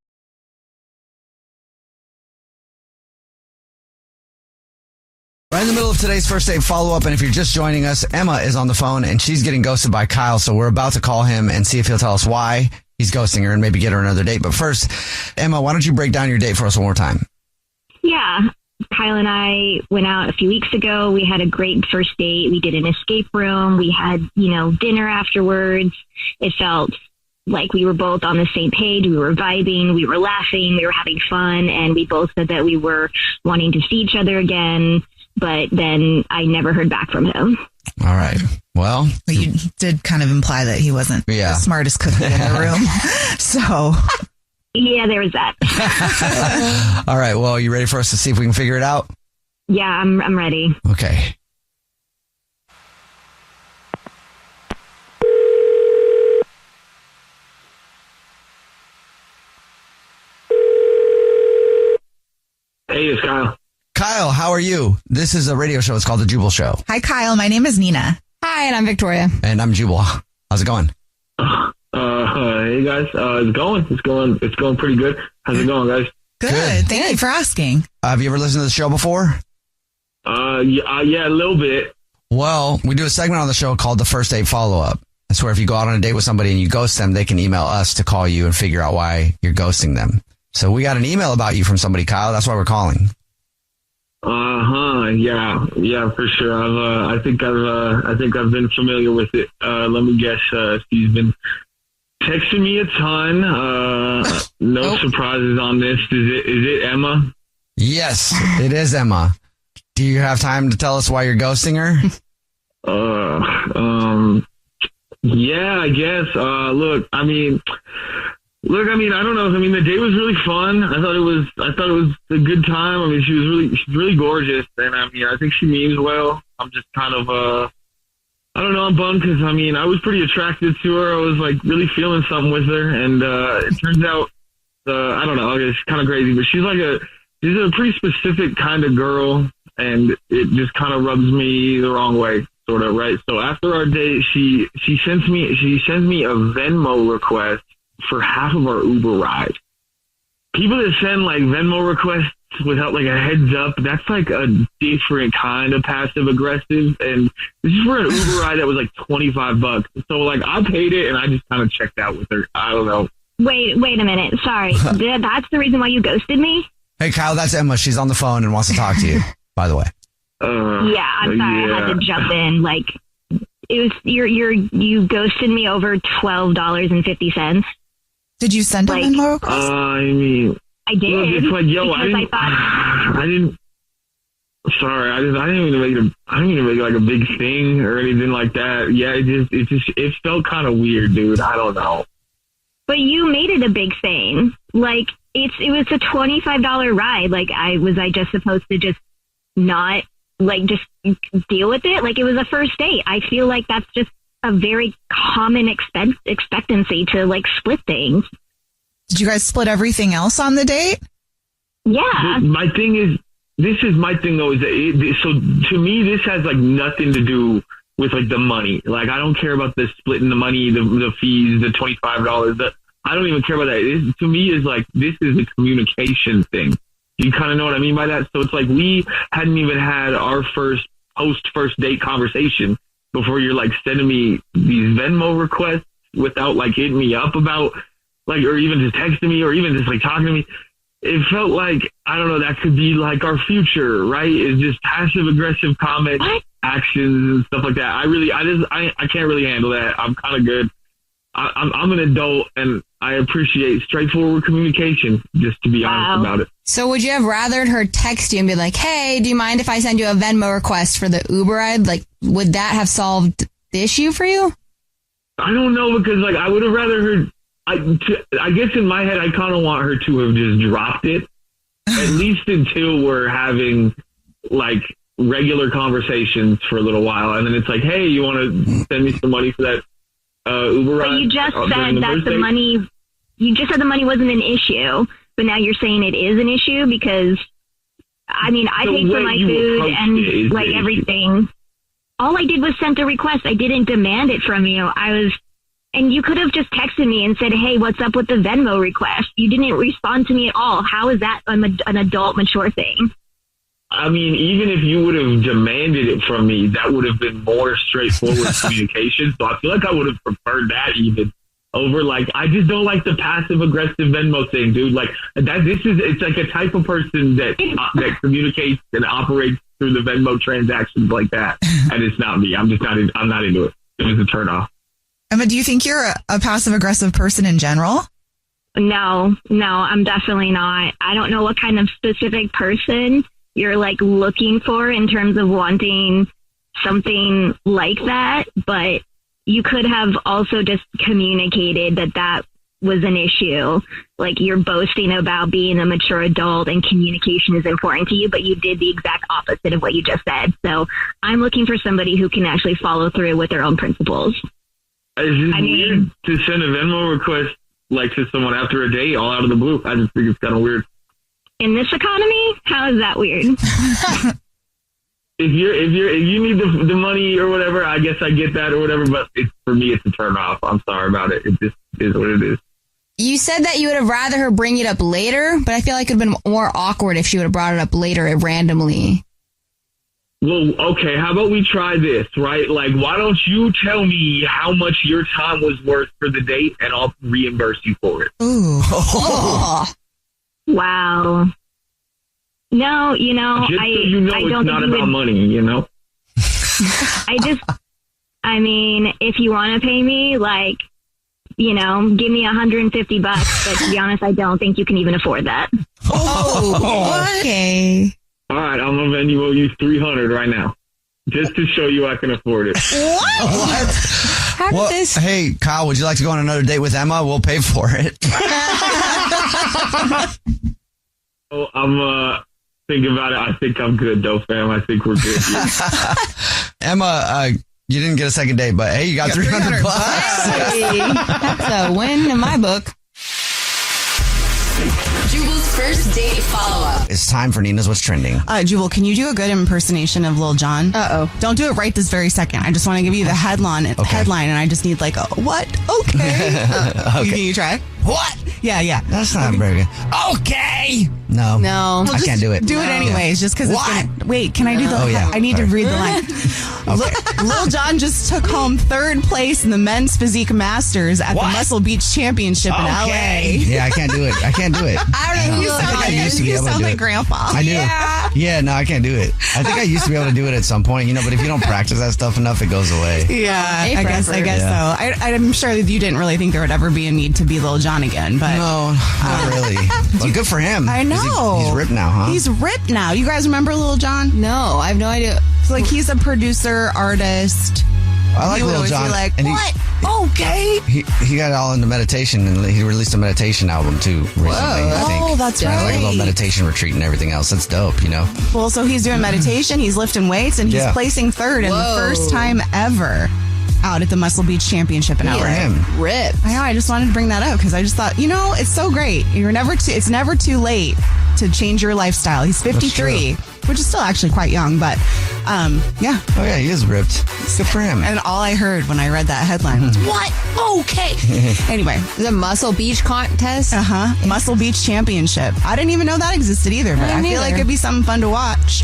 Right in the middle of today's first date follow-up, and if you're just joining us, Emma is on the phone, and she's getting ghosted by Kyle, so we're about to call him and see if he'll tell us why he's ghosting her and maybe get her another date. But first, Emma, why don't you break down your date for us one more time? Yeah. Kyle and I went out a few weeks ago. We had a great first date. We did an escape room. We had, dinner afterwards. It felt like we were both on the same page. We were vibing. We were laughing. We were having fun. And we both said that we were wanting to see each other again. But then I never heard back from him. All right. Well, you did kind of imply that he wasn't the smartest cookie in the room. So, yeah, there was that. All right. Well, you ready for us to see if we can figure it out? Yeah, I'm ready. Okay. Hey, it's Kyle. Kyle, how are you? This is a radio show. It's called The Jubal Show. Hi, Kyle. My name is Nina. Hi, and I'm Victoria. And I'm Jubal. How's it going? Hey guys. It's going pretty good. How's it going, guys? Good. Thank you for asking. Have you ever listened to the show before? Yeah, a little bit. Well, we do a segment on the show called the First Date Follow-Up. That's where if you go out on a date with somebody and you ghost them, they can email us to call you and figure out why you're ghosting them. So we got an email about you from somebody, Kyle. That's why we're calling. Yeah, for sure. I think I've been familiar with it. Let me guess. She's been texting me a ton. No surprises on this. Is it Emma? Yes, it is Emma. Do you have time to tell us why you're ghosting her? Yeah, I guess. Look, I mean, Look, I mean, I don't know. I mean, the date was really fun. I thought it was a good time. I mean, she's really gorgeous, and I mean, I think she means well. I'm just kind of, I don't know, I'm bummed because I mean, I was pretty attracted to her. I was like really feeling something with her, and it turns out, I don't know, it's kind of crazy, but she's a pretty specific kind of girl, and it just kind of rubs me the wrong way, sort of, right? So after our date, she sends me a Venmo request for half of our Uber ride. People that send like Venmo requests without like a heads up, that's like a different kind of passive aggressive. And this is for an Uber ride that was like $25. So like I paid it and I just kind of checked out with her. I don't know. Wait a minute. Sorry. That's the reason why you ghosted me? Hey, Kyle, that's Emma. She's on the phone and wants to talk to you, by the way. Yeah, I'm sorry. Yeah. I had to jump in. Like, it was you ghosted me over $12.50. Did you send a Venmo request? I mean, I did. Look, it's like, yo, I didn't even make it like a big thing or anything like that. Yeah, it felt kind of weird, dude. I don't know. But you made it a big thing. Like, it was a $25 ride. Like, was I just supposed to just not, like, just deal with it? Like, it was a first date. I feel like that's just a very common expectancy to, like, split things. Did you guys split everything else on the date? Yeah. My thing is, this is my thing though, is that so to me, this has like nothing to do with like the money. Like, I don't care about the splitting the money, the fees, the $25. I don't even care about that. To me, is like, this is a communication thing. You kind of know what I mean by that? So it's like, we hadn't even had our first date conversation before you're like sending me these Venmo requests without like hitting me up about like, or even just texting me or even just like talking to me. It felt like, I don't know, that could be like our future, right? It's just passive aggressive comments, actions and stuff like that. I can't really handle that. I'm kind of good. I'm an adult and I appreciate straightforward communication, just to be honest about it. So would you have rathered her text you and be like, hey, do you mind if I send you a Venmo request for the Uber ride? Like, would that have solved the issue for you? I don't know, because like I would have rather her, I guess in my head, I kind of want her to have just dropped it, at least until we're having like regular conversations for a little while. And then it's like, hey, you want to send me some money for that Uber ride? But you just said that the money wasn't an issue, but now you're saying it is an issue because, I mean, I paid for my food and like everything. All I did was send a request. I didn't demand it from you. And you could have just texted me and said, hey, what's up with the Venmo request? You didn't respond to me at all. How is that an adult, mature thing? I mean, even if you would have demanded it from me, that would have been more straightforward communication. So I feel like I would have preferred that even over, like, I just don't like the passive aggressive Venmo thing, dude. Like, it's like a type of person that communicates and operates through the Venmo transactions like that. And it's not me. I'm not into it. It was a turnoff. Emma, do you think you're a passive-aggressive person in general? No, I'm definitely not. I don't know what kind of specific person you're like looking for in terms of wanting something like that, but you could have also just communicated that was an issue. Like, you're boasting about being a mature adult and communication is important to you, but you did the exact opposite of what you just said. So I'm looking for somebody who can actually follow through with their own principles. It's weird to send a Venmo request like to someone after a date all out of the blue. I just think it's kind of weird. In this economy, how is that weird? If you need the money or whatever, I guess I get that or whatever. But for me, it's a turn off. I'm sorry about it. It just is what it is. You said that you would have rather her bring it up later, but I feel like it would have been more awkward if she would have brought it up later randomly. Well, okay, how about we try this, right? Like, why don't you tell me how much your time was worth for the date, and I'll reimburse you for it. Ooh. Oh. Wow. No, Just so you know, it's not about money, you know? I mean, if you want to pay me, like, you know, give me $150, but to be honest, I don't think you can even afford that. Oh, okay. All right, I'm going to Venmo you $300 right now. just to show you I can afford it. What? How did this? Hey, Kyle, would you like to go on another date with Emma? We'll pay for it. Oh, I'm thinking about it. I think I'm good, though, fam. I think we're good. Emma, you didn't get a second date, but hey, you got $300. Hey, that's a win in my book. Jubal's first date follow-up. It's time for Nina's What's Trending. Jubal, can you do a good impersonation of Lil Jon? Uh-oh. Don't do it right this very second. I just want to give you the headline, and I just need like a what? Okay. Okay. Can you try? What? Yeah. That's not very good. Okay. No. No. I can't do it. Do it anyways, just because it's gonna... Wait, can I do the... Oh, yeah. I need to read the line. Lil Jon just took home 3rd place in the men's physique masters at the Muscle Beach Championship in LA. Yeah, I can't do it. I don't know. You sound like Grandpa. I do. Yeah, no, I can't do it. I think I used to be able to do it at some point, but if you don't practice that stuff enough, it goes away. Yeah, I guess so. I'm sure that you didn't really think there would ever be a need to be Lil Jon again, but... No, not really. But good for him. I know. He's ripped now, huh? He's ripped now. You guys remember Lil Jon? No, I have no idea. So, he's a producer, artist. I like Lil Jon. Be like, what? Okay. He got all into meditation, and he released a meditation album too recently. I think. Oh, that's right. Like a little meditation retreat and everything else. That's dope, Well, so he's doing meditation, he's lifting weights, and he's placing 3rd in the first time ever out at the Muscle Beach Championship in LA. For him. Rip. I know. I just wanted to bring that up because I just thought, it's so great. It's never too late to change your lifestyle. He's 53, which is still actually quite young, but yeah. Oh yeah, he is ripped. Good for him. And all I heard when I read that headline was, what? Okay. Anyway. The Muscle Beach contest? Muscle Beach Championship. I didn't even know that existed either, but I feel like it'd be something fun to watch.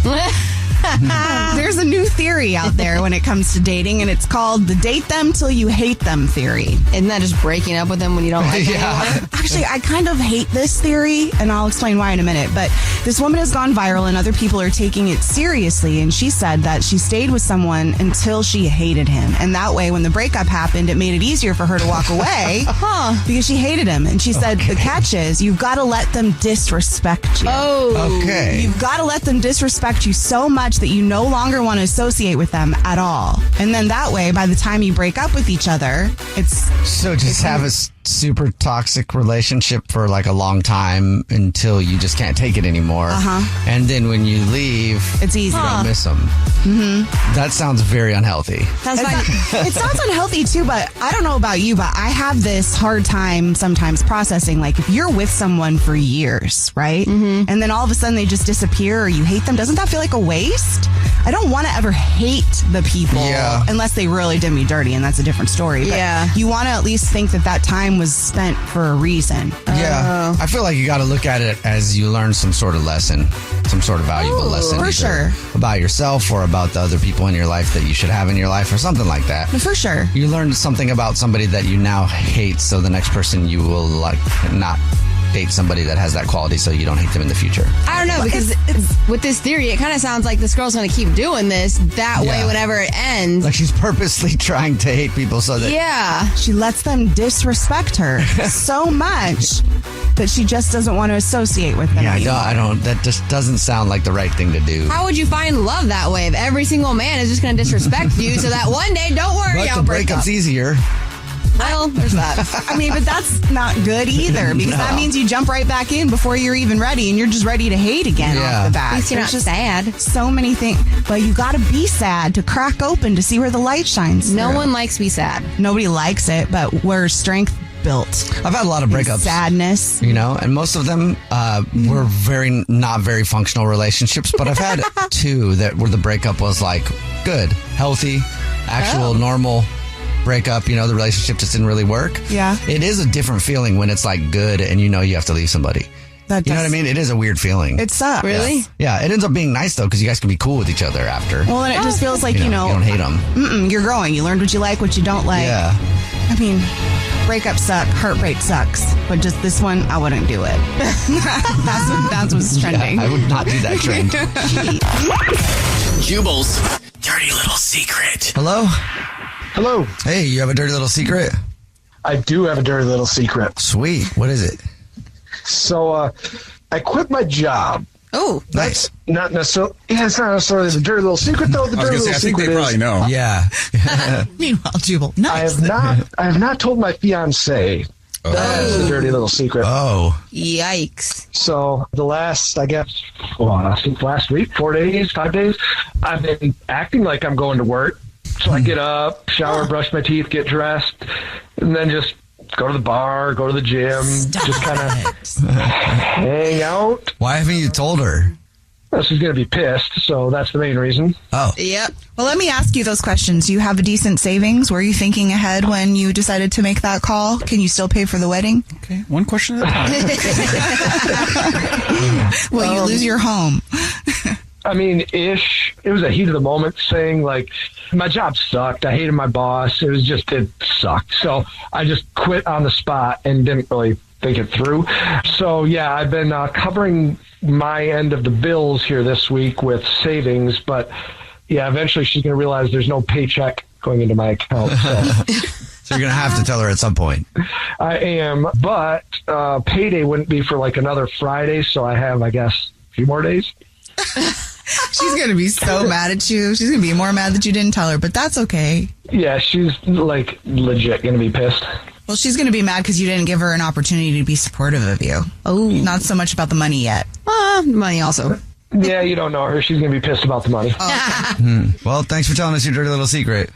There's a new theory out there when it comes to dating, and it's called the date them till you hate them theory. Isn't that just breaking up with them when you don't like them anymore? Actually, I kind of hate this theory, and I'll explain why in a minute. But this woman has gone viral, and other people are taking it seriously. And she said that she stayed with someone until she hated him. And that way, when the breakup happened, it made it easier for her to walk away because she hated him. And she said the catch is you've got to let them disrespect you. Oh. Okay. You've got to let them disrespect you so much that you no longer want to associate with them at all. And then that way, by the time you break up with each other, have a super toxic relationship for like a long time until you just can't take it anymore. And then when you leave, it's easy. You don't miss them. That sounds very unhealthy. It sounds unhealthy too, but I don't know about you, but I have this hard time sometimes processing, like if you're with someone for years, right? And then all of a sudden they just disappear or you hate them, doesn't that feel like a waste? I don't want to ever hate the people unless they really did me dirty, and that's a different story. But you want to at least think that time was spent for a reason. Yeah. I feel like you got to look at it as you learn some sort of lesson, some sort of valuable lesson. For sure. About yourself or about the other people in your life that you should have in your life or something like that. For sure. You learned something about somebody that you now hate, so the next person you will not date somebody that has that quality so you don't hate them in the future. I don't know, because with this theory, it kind of sounds like this girl's going to keep doing this that way whenever it ends. Like she's purposely trying to hate people so that... Yeah. She lets them disrespect her so much that she just doesn't want to associate with them anymore. I don't. That just doesn't sound like the right thing to do. How would you find love that way if every single man is just going to disrespect you so that one day, don't worry, I'll break up. Breakup's easier. Well, there's that. I mean, but that's not good either because that means you jump right back in before you're even ready and you're just ready to hate again off the bat. At least you're not sad. So many things. But you got to be sad to crack open to see where the light shines. No one likes to be sad. Nobody likes it, but where strength built. I've had a lot of breakups. Sadness. And most of them were not very functional relationships, but I've had 2 where the breakup was like good, healthy, actual normal breakup, the relationship just didn't really work. Yeah. It is a different feeling when it's like good and you have to leave somebody. You know what I mean? It is a weird feeling. It sucks. Really? Yeah. It ends up being nice though because you guys can be cool with each other after. Well, and it just feels like, you don't hate them. You're growing. You learned what you like, what you don't like. Yeah. I mean, breakups suck. Heartbreak sucks. But just this one, I wouldn't do it. That's what's trending. Yeah, I would not do that trend. Jubal's dirty little secret. Hello? Hello. Hey, you have a dirty little secret? I do have a dirty little secret. Sweet. What is it? So, I quit my job Oh, nice. Not necessarily. Yeah, it's not necessarily the dirty little secret, though. The dirty little I think secret they probably is, know. Yeah. Meanwhile, Jubal, nice. I have not told my fiance. That's the dirty little secret. Oh. Yikes. So the last, I guess, I think last week, 4 days, 5 days, I've been acting like I'm going to work. So I get up, shower, brush my teeth, get dressed, and then just go to the bar, go to the gym, just kind of hang out. Why haven't you told her? Well, she's going to be pissed, so that's the main reason. Oh. Yep. Well, let me ask you those questions. Do you have a decent savings? Were you thinking ahead when you decided to make that call? Can you still pay for the wedding? Okay, one question at a time. Will you lose your home? I mean, ish. It was a heat of the moment saying, like, my job sucked. I hated my boss. It sucked. So I just quit on the spot and didn't really think it through. So, yeah, I've been covering my end of the bills here this week with savings. But, yeah, eventually she's going to realize there's no paycheck going into my account. So. So you're going to have to tell her at some point. I am. But payday wouldn't be for, like, another Friday. So I have, I guess, a few more days. She's going to be so mad at you. She's going to be more mad that you didn't tell her, but that's okay. Yeah, she's like legit going to be pissed. Well, she's going to be mad because you didn't give her an opportunity to be supportive of you. Oh. Not so much about the money yet. Money also. Yeah, you don't know her. She's going to be pissed about the money. Well, thanks for telling us your dirty little secret.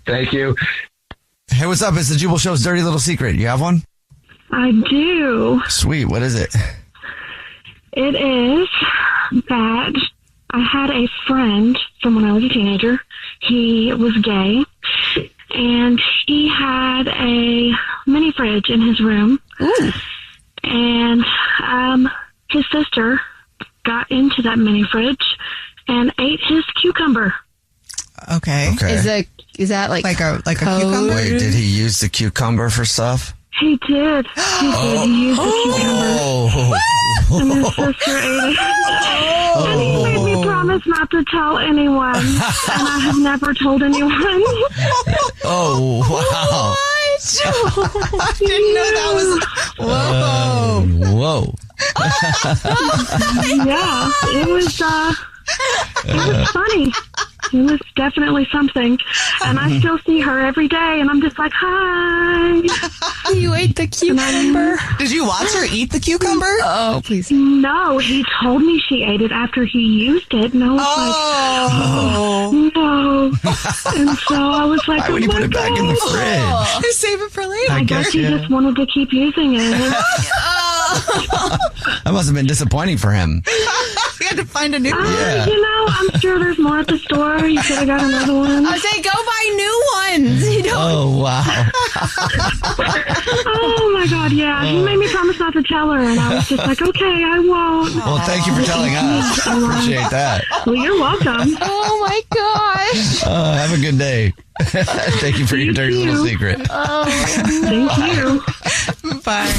Thank you. Hey, what's up? It's the Jubal Show's dirty little secret. You have one? I do. Sweet. What is it? It is that I had a friend from when I was a teenager. He was gay, and he had a mini fridge in his room. Ooh. And his sister got into that mini fridge and ate his cucumber. Okay. Is that like a code? cucumber? Wait, did he use the cucumber for stuff? He did. He used the cucumber. And his sister ate it. And he made me promise not to tell anyone. And I have never told anyone. Oh, wow. I didn't know that was... Whoa. Yeah, it was funny. It was definitely something. And I still see her every day, and I'm just like, hi. You ate the cucumber? Did you watch her eat the cucumber? Oh, please. No, he told me she ate it after he used it, and I was like, no. And so I was like, why would he put it back in the fridge? Save it for later. I guess he just wanted to keep using it. That must have been disappointing for him. You had to find a new one. Yeah. You know, I'm sure there's more at the store. You could have got another one. I say go buy new ones. You don't. Oh, wow. Oh, my God, yeah. He made me promise not to tell her, and I was just like, okay, I won't. Well, thank you for telling us. Appreciate that. Well, you're welcome. Oh, my gosh. Have a good day. Thank you for your dirty little secret. Thank you. Bye.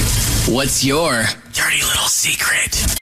What's your dirty little secret?